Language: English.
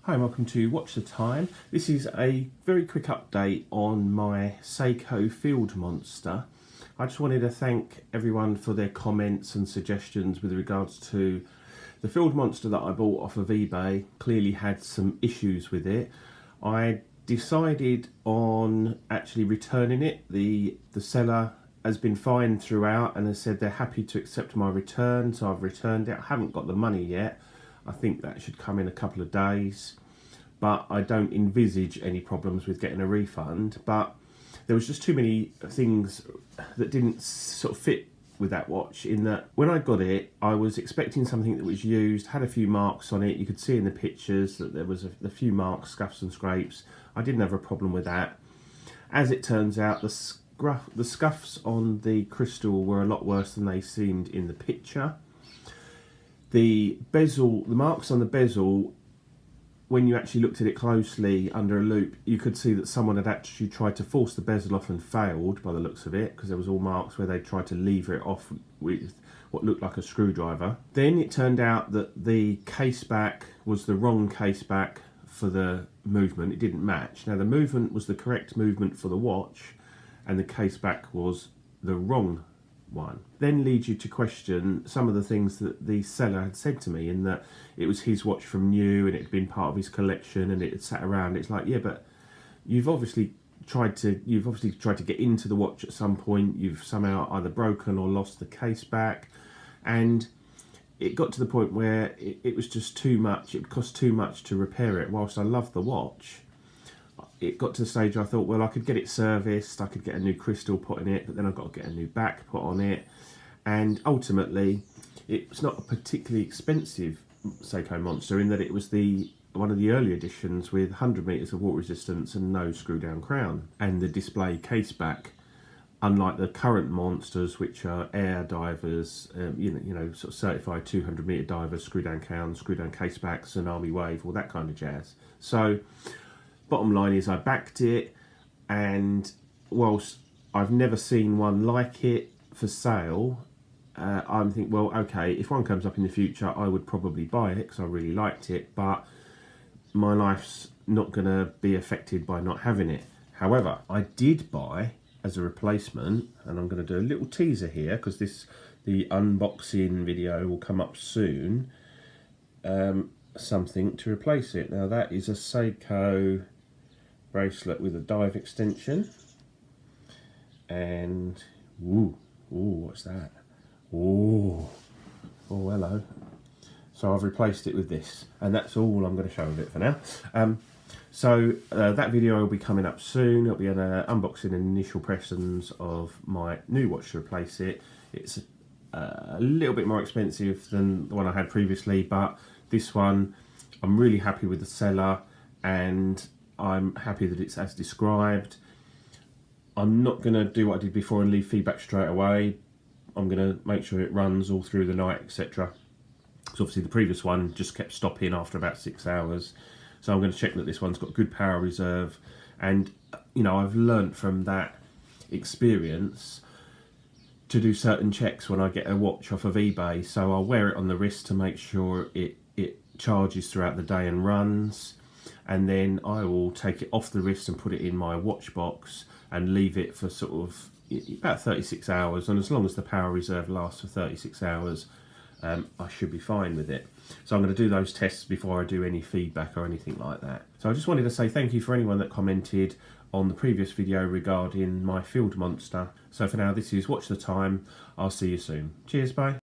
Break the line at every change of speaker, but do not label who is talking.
Hi and welcome to Watch the Time. This is a very quick update on my Seiko Field Monster. I just wanted to thank everyone for their comments and suggestions with regards to the Field Monster that I bought off of eBay. Clearly had some issues with it. I decided on actually returning it. The seller has been fine throughout and has said they're happy to accept my return, so I've returned it. I haven't got the money yet. I think that should come in a couple of days, but I don't envisage any problems with getting a refund. But there was just too many things that didn't sort of fit with that watch, in that when I got it, I was expecting something that was used, had a few marks on it. You could see in the pictures that there was a few marks, scuffs and scrapes. I didn't have a problem with that. As it turns out, the scuffs on the crystal were a lot worse than they seemed in the picture. The bezel, the marks on the bezel, when you actually looked at it closely under a loupe, you could see that someone had actually tried to force the bezel off and failed by the looks of it, because there was all marks where they tried to lever it off with what looked like a screwdriver. Then it turned out that the case back was the wrong case back for the movement. It didn't match. Now the movement was the correct movement for the watch, and the case back was the wrong one. Then leads you to question some of the things that the seller had said to me, in that it was his watch from new and it had been part of his collection and it had sat around. It's like, yeah, but you've obviously tried to get into the watch at some point. You've somehow either broken or lost the case back, and it got to the point where it was just too much. It cost too much to repair it. Whilst I love the watch, it got to the stage I thought, well, I could get it serviced, I could get a new crystal put in it, but then I've got to get a new back put on it. And ultimately, it's not a particularly expensive Seiko Monster, in that it was one of the early editions with 100 metres of water resistance and no screw down crown. And the display case back, unlike the current monsters, which are air divers, you know, sort of certified 200 metre divers, screw down crown, screw down case back, tsunami wave, all that kind of jazz. So bottom line is I backed it, and whilst I've never seen one like it for sale, I'm thinking, well, okay, if one comes up in the future, I would probably buy it because I really liked it, but my life's not going to be affected by not having it. However, I did buy, as a replacement, and I'm going to do a little teaser here because the unboxing video will come up soon, something to replace it. Now that is a Seiko bracelet with a dive extension, and ooh, what's that? Oh, hello. So I've replaced it with this, and that's all I'm going to show of it for now. So that video will be coming up soon. It'll be an unboxing and initial impressions of my new watch to replace it. It's a little bit more expensive than the one I had previously, but this one, I'm really happy with the seller, and I'm happy that it's as described. I'm not going to do what I did before and leave feedback straight away. I'm going to make sure it runs all through the night, etc. So obviously the previous one just kept stopping after about 6 hours. So I'm going to check that this one's got good power reserve. And, you know, I've learnt from that experience to do certain checks when I get a watch off of eBay. So I'll wear it on the wrist to make sure it charges throughout the day and runs. And then I will take it off the wrist and put it in my watch box and leave it for sort of about 36 hours. And as long as the power reserve lasts for 36 hours, I should be fine with it. So I'm going to do those tests before I do any feedback or anything like that. So I just wanted to say thank you for anyone that commented on the previous video regarding my Field Monster. So for now, this is Watch the Time. I'll see you soon. Cheers, bye.